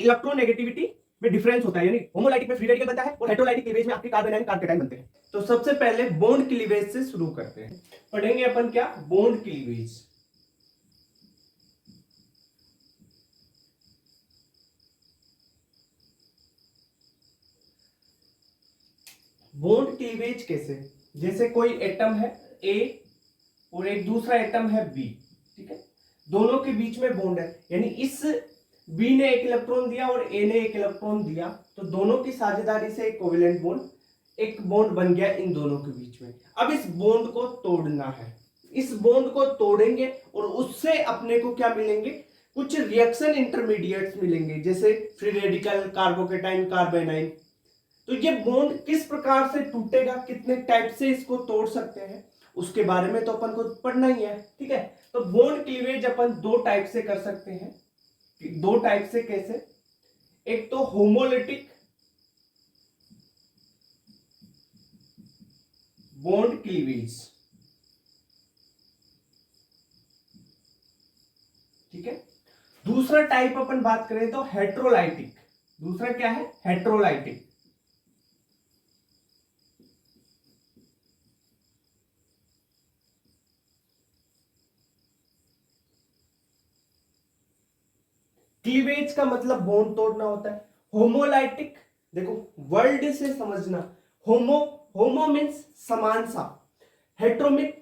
Electronegativity में difference होता है, यानी होमोलाइटिक में फ्री रेडिकल बनता है और हेटेरोलाइटिक क्लीवेज में आपके कार्बन आयन कार्बोकेटाइन बनते हैं। तो सबसे पहले बॉन्ड क्लीवेज से शुरू करते हैं। पढ़ेंगे अपन क्या, बॉन्ड क्लीवेज। बॉन्ड क्लीवेज कैसे, जैसे कोई एटम है ए और एक दूसरा एटम है बी, ठीक है, दोनों के बीच में बॉन्ड है, यानी इस बी ने एक इलेक्ट्रॉन दिया और ए ने एक इलेक्ट्रॉन दिया, तो दोनों की साझेदारी से एक कोवेलेंट बॉन्ड, एक बॉन्ड बन गया इन दोनों के बीच में। अब इस बॉन्ड को तोड़ना है, इस बॉन्ड को तोड़ेंगे और उससे अपने को क्या मिलेंगे, कुछ रिएक्शन इंटरमीडिएट्स मिलेंगे, जैसे फ्री रेडिकल, कार्बोकेटाइन, कार्बेनाइन। तो ये बॉन्ड किस प्रकार से टूटेगा, कितने टाइप से इसको तोड़ सकते हैं, उसके बारे में तो अपन को पढ़ना ही है, ठीक है। तो बॉन्ड क्लीवेज अपन दो टाइप से कर सकते हैं, दो टाइप से कैसे, एक तो होमोलिटिक बॉन्ड क्लीवेज, ठीक है। दूसरा टाइप अपन बात करें तो हेट्रोलाइटिक, दूसरा क्या है, हेट्रोलाइटिक। क्लीवेज का मतलब बॉन्ड तोड़ना होता है। होमोलाइटिक, देखो वर्ड से समझना, होमो, होमो मीन्स समान सा, हेट्रो मीन्स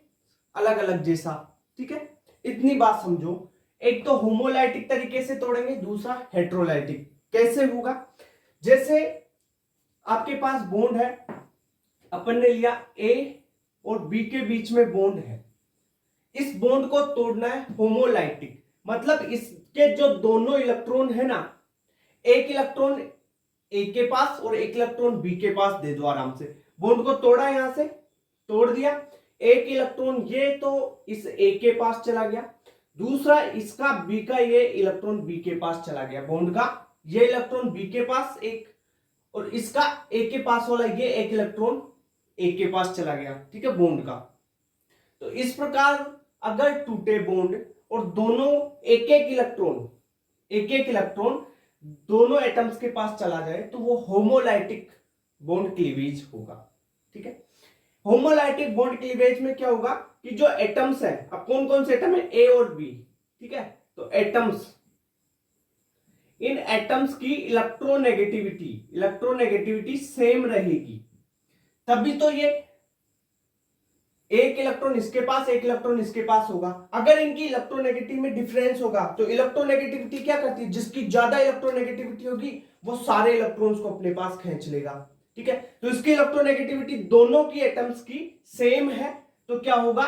अलग अलग जैसा, ठीक है, इतनी बात समझो। एक तो होमोलाइटिक तरीके से तोड़ेंगे, दूसरा हेट्रोलाइटिक। कैसे होगा, जैसे आपके पास बॉन्ड है, अपन ने लिया ए और बी के बीच में बॉन्ड है, इस बॉन्ड को तोड़ना है होमोलाइटिक, मतलब इसके जो दोनों इलेक्ट्रॉन है ना, एक इलेक्ट्रॉन ए के पास और एक इलेक्ट्रॉन बी के पास दे दो आराम से। बॉन्ड को तोड़ा, यहां से तोड़ दिया, एक इलेक्ट्रॉन ये तो इस ए के पास चला गया, दूसरा इसका बी का ये इलेक्ट्रॉन बी के पास चला गया, बॉन्ड का ये इलेक्ट्रॉन बी के पास एक, और इसका ए के पास वाला ये एक इलेक्ट्रॉन ए के पास चला गया, ठीक है, बॉन्ड का। तो इस प्रकार अगर टूटे बॉन्ड और दोनों एक एक इलेक्ट्रॉन दोनों एटम्स के पास चला जाए, तो वो होमोलाइटिक बॉन्ड क्लीवेज होगा, ठीक है। होमोलाइटिक बॉन्ड क्लीवेज में क्या होगा कि जो एटम्स है, अब कौन कौन से एटम है, ए और बी, ठीक है, तो एटम्स, इन एटम्स की इलेक्ट्रोनेगेटिविटी सेम रहेगी, तभी तो ये एक इलेक्ट्रॉन इसके पास, एक इलेक्ट्रॉन इसके पास होगा। अगर इनकी इलेक्ट्रोनेगेटिव में डिफरेंस होगा, तो इलेक्ट्रोनेगेटिविटी क्या करती है, जिसकी ज्यादा इलेक्ट्रोनेगेटिविटी होगी वो सारे इलेक्ट्रॉन्स को अपने पास खींच लेगा, ठीक है। तो इसकी इलेक्ट्रोनेगेटिविटी दोनों की एटम्स की सेम है, तो क्या होगा,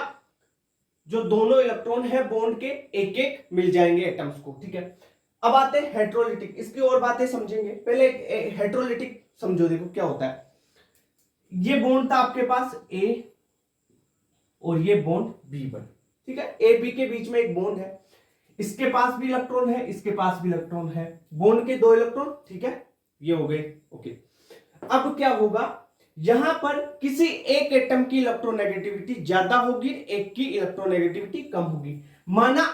जो दोनों इलेक्ट्रॉन है बॉन्ड के एक एक मिल जाएंगे एटम्स को, ठीक है। अब आते हैं हेट्रोलिटिक, इसकी और बातें समझेंगे, पहले हेट्रोलिटिक समझो। देखो क्या होता है, ये बॉन्ड था आपके पास ए और ये बॉन्ड B1, ठीक है, ए बी के बीच में एक बॉन्ड है, इसके पास भी इलेक्ट्रॉन है, इसके पास भी इलेक्ट्रॉन है, बॉन्ड के दो इलेक्ट्रॉन, ठीक है, ये हो गए, ओके। अब क्या होगा, यहां पर किसी एक एटम की इलेक्ट्रोनेगेटिविटी ज्यादा होगी, एक की इलेक्ट्रोनेगेटिविटी कम होगी। माना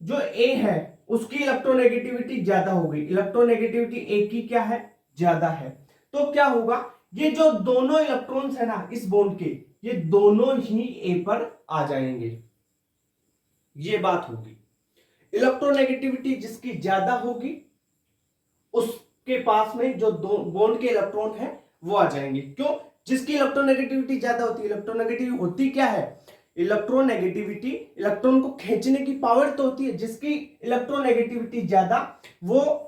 जो ए है उसकी इलेक्ट्रोनेगेटिविटी ज्यादा होगी, इलेक्ट्रोनेगेटिविटी ए की क्या है, ज्यादा है, तो क्या होगा, ये जो दोनों इलेक्ट्रॉन्स है ना इस बॉन्ड के, ये दोनों ही ए पर आ जाएंगे, ये बात होगी। इलेक्ट्रोनेगेटिविटी जिसकी ज्यादा होगी उसके पास में जो दो बॉन्ड के इलेक्ट्रॉन है वो आ जाएंगे। क्यों, जिसकी इलेक्ट्रोनेगेटिविटी ज्यादा होती है, इलेक्ट्रोनेगेटिव होती क्या है, इलेक्ट्रोनेगेटिविटी इलेक्ट्रॉन को खींचने की पावर तो होती है, जिसकी इलेक्ट्रोनेगेटिविटी ज्यादा वो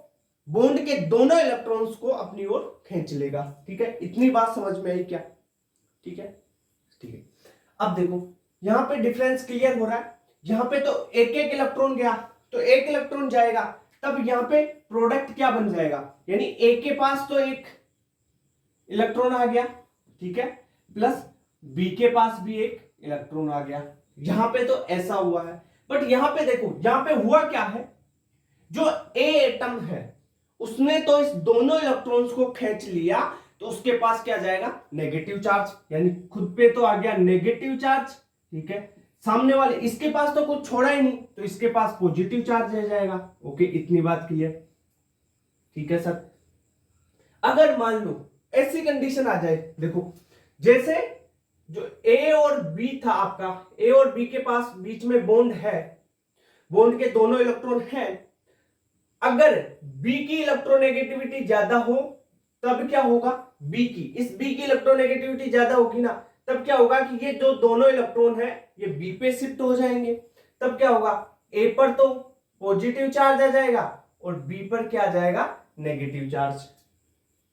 बॉन्ड के दोनों इलेक्ट्रॉन्स को अपनी ओर खींच लेगा, ठीक है। इतनी बात समझ में आई क्या, ठीक है, ठीक है। अब देखो यहां पे डिफरेंस क्लियर हो रहा है, यहां पे तो एक एक इलेक्ट्रॉन गया, तो एक इलेक्ट्रॉन जाएगा, तब यहां पे प्रोडक्ट क्या बन जाएगा, यानी ए के पास तो एक इलेक्ट्रॉन आ गया, ठीक है, प्लस बी के पास भी एक इलेक्ट्रॉन आ गया, यहां पे तो ऐसा हुआ है। बट यहां पे देखो, यहां पे हुआ क्या है, जो ए एटम है उसने तो इस दोनों इलेक्ट्रॉन्स को खींच लिया, तो उसके पास क्या जाएगा, नेगेटिव चार्ज, यानी खुद पे तो आ गया नेगेटिव चार्ज, ठीक है। सामने वाले इसके पास तो कुछ छोड़ा ही नहीं, तो इसके पास पॉजिटिव चार्ज रह जाएगा, ओके, इतनी बात क्लियर। ठीक है सर। अगर मान लो ऐसी कंडीशन आ जाए, देखो जैसे जो ए और बी था आपका, ए और बी के पास बीच में बॉन्ड है, बॉन्ड के दोनों इलेक्ट्रॉन हैं, अगर बी की इलेक्ट्रोनेगेटिविटी ज्यादा हो तब क्या होगा, बी की, इस बी की इलेक्ट्रोनेगेटिविटी ज्यादा होगी ना, तब क्या होगा कि ये जो दोनों इलेक्ट्रॉन है ये बी पे शिफ्ट हो जाएंगे। तब क्या होगा, ए पर तो पॉजिटिव चार्ज आ जाएगा और बी पर क्या आ जाएगा, नेगेटिव चार्ज।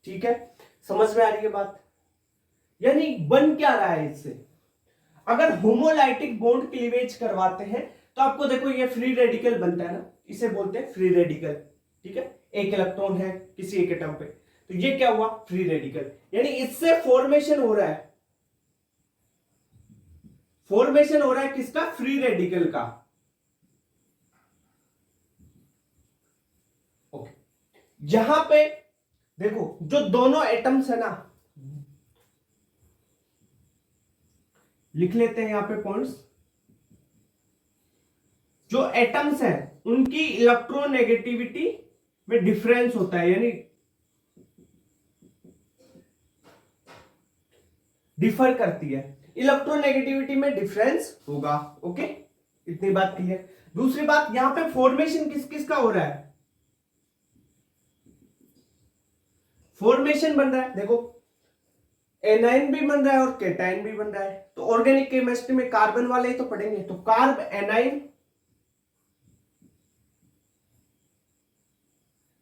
ठीक है, समझ में आ रही है बात। यानी बन क्या रहा है इससे, अगर होमोलाइटिक बॉन्ड क्लीवेज करवाते हैं तो आपको देखो ये फ्री रेडिकल बनता है ना, इसे बोलते हैं फ्री रेडिकल। ठीक है, एक इलेक्ट्रॉन है किसी एक एटम पे, तो ये क्या हुआ, फ्री रेडिकल। यानी इससे फॉर्मेशन हो रहा है, फॉर्मेशन हो रहा है किसका, फ्री रेडिकल का। ओके, यहां पे देखो जो दोनों एटम्स है ना, लिख लेते हैं यहां पे पॉइंट्स, जो एटम्स हैं उनकी इलेक्ट्रोनेगेटिविटी में डिफरेंस होता है, यानी डिफर करती है, इलेक्ट्रोनेगेटिविटी में डिफरेंस होगा। ओके, इतनी बात क्लियर। दूसरी बात, यहां पे फॉर्मेशन किस किस का हो रहा है, फॉर्मेशन बन रहा है, देखो एनाइन भी बन रहा है और केटाइन भी बन रहा है। तो ऑर्गेनिक केमिस्ट्री में कार्बन वाले ही तो पढ़ेंगे, तो carb A9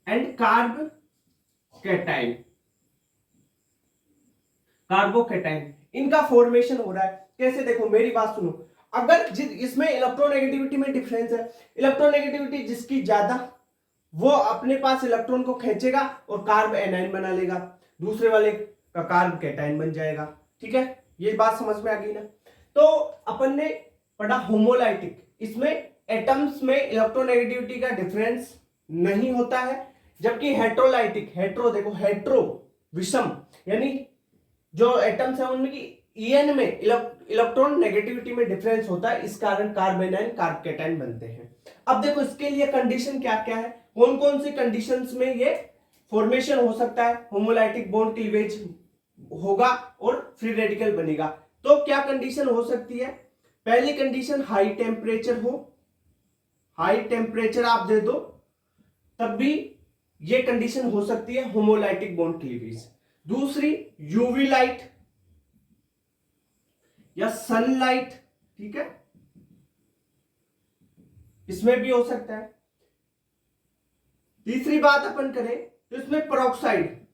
and carb cation, carbocation, इनका फॉर्मेशन हो रहा है। कैसे, देखो मेरी बात सुनो, अगर इसमें इलेक्ट्रोनेगेटिविटी में डिफरेंस है, इलेक्ट्रोनेगेटिविटी जिसकी ज्यादा वो अपने पास इलेक्ट्रॉन को खींचेगा और कार्ब एनाइन बना लेगा, दूसरे वाले का कार्ब कैटाइन बन जाएगा। ठीक है, ये बात समझ में आ गई ना। तो अपन ने पढ़ा होमोलाइटिक, इसमें एटम्स में इलेक्ट्रोनेगेटिविटी का डिफरेंस नहीं होता है, जबकि हेट्रोलाइटिक, हेट्रो देखो हेट्रो विषम, यानी जो एटम्स है उनमें ईएन में इलेक्ट्रॉन नेगेटिविटी में डिफरेंस होता है, इस कारण कार्ब एनाइन कार्ब कैटाइन बनते हैं। अब देखो इसके लिए कंडीशन क्या क्या है, कौन कौन सी कंडीशंस में ये फॉर्मेशन हो सकता है, होमोलाइटिक बॉन्ड क्लीवेज होगा और फ्री रेडिकल बनेगा। तो क्या कंडीशन हो सकती है, पहली कंडीशन हाई टेम्परेचर हो, हाई टेम्परेचर आप दे दो तब भी ये कंडीशन हो सकती है होमोलाइटिक बॉन्ड क्लीवेज। दूसरी यूवी लाइट या सनलाइट, ठीक है, इसमें भी हो सकता है। तीसरी बात अपन करें तो इसमें पेरोक्साइड,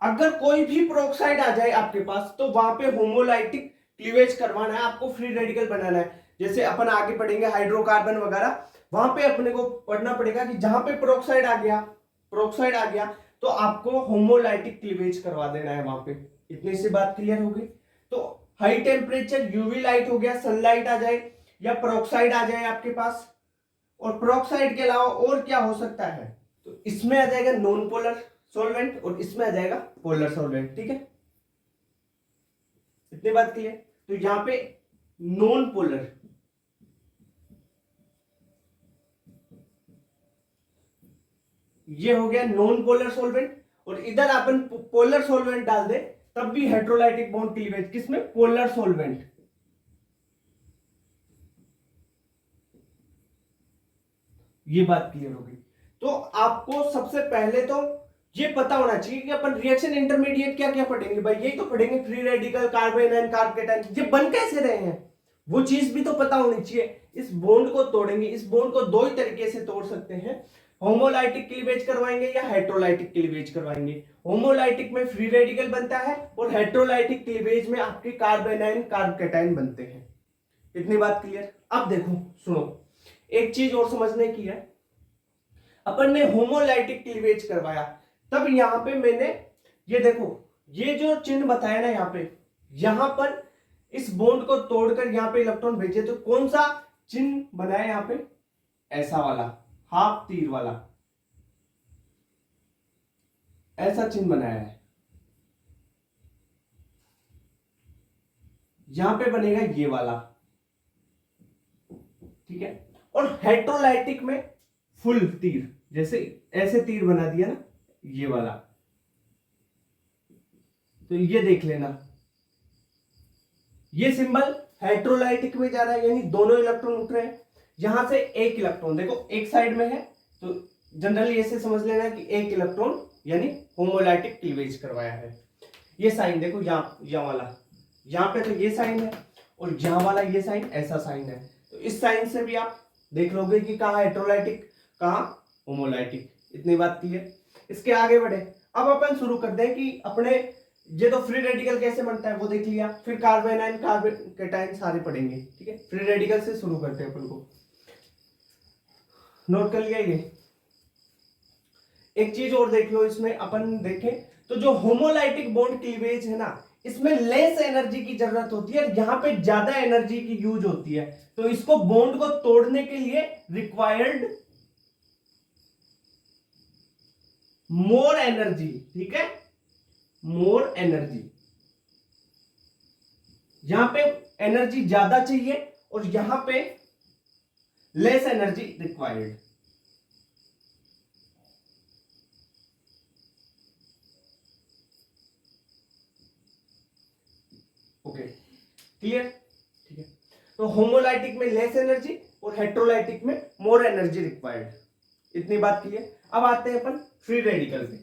अगर कोई भी पेरोक्साइड आ जाए आपके पास तो वहां पे होमोलाइटिक क्लीवेज करवाना है, आपको फ्री रेडिकल बनाना है। जैसे अपन आगे पढ़ेंगे हाइड्रोकार्बन वगैरह, वहां पे अपने को पढ़ना पड़ेगा कि जहां पे पेरोक्साइड आ गया, पेरोक्साइड आ गया तो आपको होमोलाइटिक क्लीवेज करवा देना है वहां पे। इतनी सी बात क्लियर होगी। तो हाई टेम्परेचर यूवी लाइट हो गया, सनलाइट आ जाए या पेरोक्साइड आ जाए आपके पास, और पेरोक्साइड के अलावा और क्या हो सकता है, तो इसमें आ जाएगा नॉन पोलर सॉल्वेंट और इसमें आ जाएगा पोलर सॉल्वेंट। ठीक है, इतनी बात क्लियर। तो यहां पे नॉन पोलर, ये हो गया नॉन पोलर सॉल्वेंट, और इधर अपन पोलर सॉल्वेंट डाल दे तब भी हेट्रोलाइटिक बॉन्ड क्लीवेज, किसमें, पोलर सॉल्वेंट। ये बात क्लियर होगी। तो आपको सबसे पहले तो ये पता होना चाहिए कि अपन रिएक्शन इंटरमीडिएट क्या क्या पढ़ेंगे भाई, यही तो पढ़ेंगे, free radical, carbon A9, carb cation, ये बन कैसे रहे हैं वो चीज भी तो पता होनी चाहिए। इस बॉन्ड को तोड़ेंगे, इस बॉन्ड को दो ही तरीके से तोड़ सकते हैं, होमोलाइटिक क्लीवेज करवाएंगे या हेट्रोलाइटिक क्लीवेज करवाएंगे। होमोलाइटिक में फ्री रेडिकल बनता है और हेट्रोलाइटिक क्लीवेज में आपके कार्बन एनाइन, कार्ब कैटाइन बनते हैं। इतनी बात क्लियर। अब देखो सुनो, एक चीज और समझने की है, अपन ने होमोलाइटिक क्लीवेज करवाया, तब यहां पे मैंने ये देखो, ये जो चिन्ह बताया ना यहां पर इस बॉन्ड को तोड़कर यहां पे इलेक्ट्रॉन भेजे, तो कौन सा चिन्ह बनाया यहां पे, ऐसा वाला, हाफ तीर वाला, ऐसा चिन्ह बनाया है, यहां पे बनेगा ये वाला। ठीक है, और हेट्रोलाइटिक में फुल तीर, जैसे ऐसे तीर बना दिया ना ये वाला, तो ये देख लेना, ये सिंबल हेट्रोलाइटिक में जा रहा है, यानी दोनों इलेक्ट्रॉन उठ रहे हैं। यहां से एक इलेक्ट्रॉन देखो एक साइड में है, तो जनरली ऐसे समझ लेना कि एक इलेक्ट्रॉन यानी होमोलाइटिक क्लीवेज करवाया है। ये साइन देखो यहाँ वाला, यहाँ पे तो ये साइन है और यहाँ वाला ये साइन ऐसा साइन है, तो इस साइन से भी आप देख लोगे कि कहाँ हेट्रोलाइटिक कहाँ होमोलाइटिक। इतनी बात क्लियर। इसके आगे बढ़े, अब अपन शुरू कर दें कि अपने ये तो फ्री रेडिकल कैसे बनता है वो देख लिया, फिर कार्बन आयन कार्बन कैटायन सारे पढ़ेंगे, ठीक है। फ्री रेडिकल से शुरू करते हैं अपन को, नोट कर लिया ये। एक चीज और देख लो, इसमें अपन देखें तो जो होमोलाइटिक बॉन्ड क्लीवेज है ना, इसमें लेस एनर्जी की जरूरत होती है, यहाँ पे ज्यादा एनर्जी की यूज होती है, तो इसको बॉन्ड को तोड़ने के लिए रिक्वायर्ड मोर एनर्जी, ठीक है, मोर एनर्जी। यहां पे एनर्जी ज्यादा चाहिए और यहां पे less energy required. Okay, clear, ठीक है। तो होमोलाइटिक में लेस एनर्जी और हेट्रोलाइटिक में मोर एनर्जी रिक्वायर्ड। इतनी बात क्लियर। अब आते हैं अपन फ्री रेडिकल पे।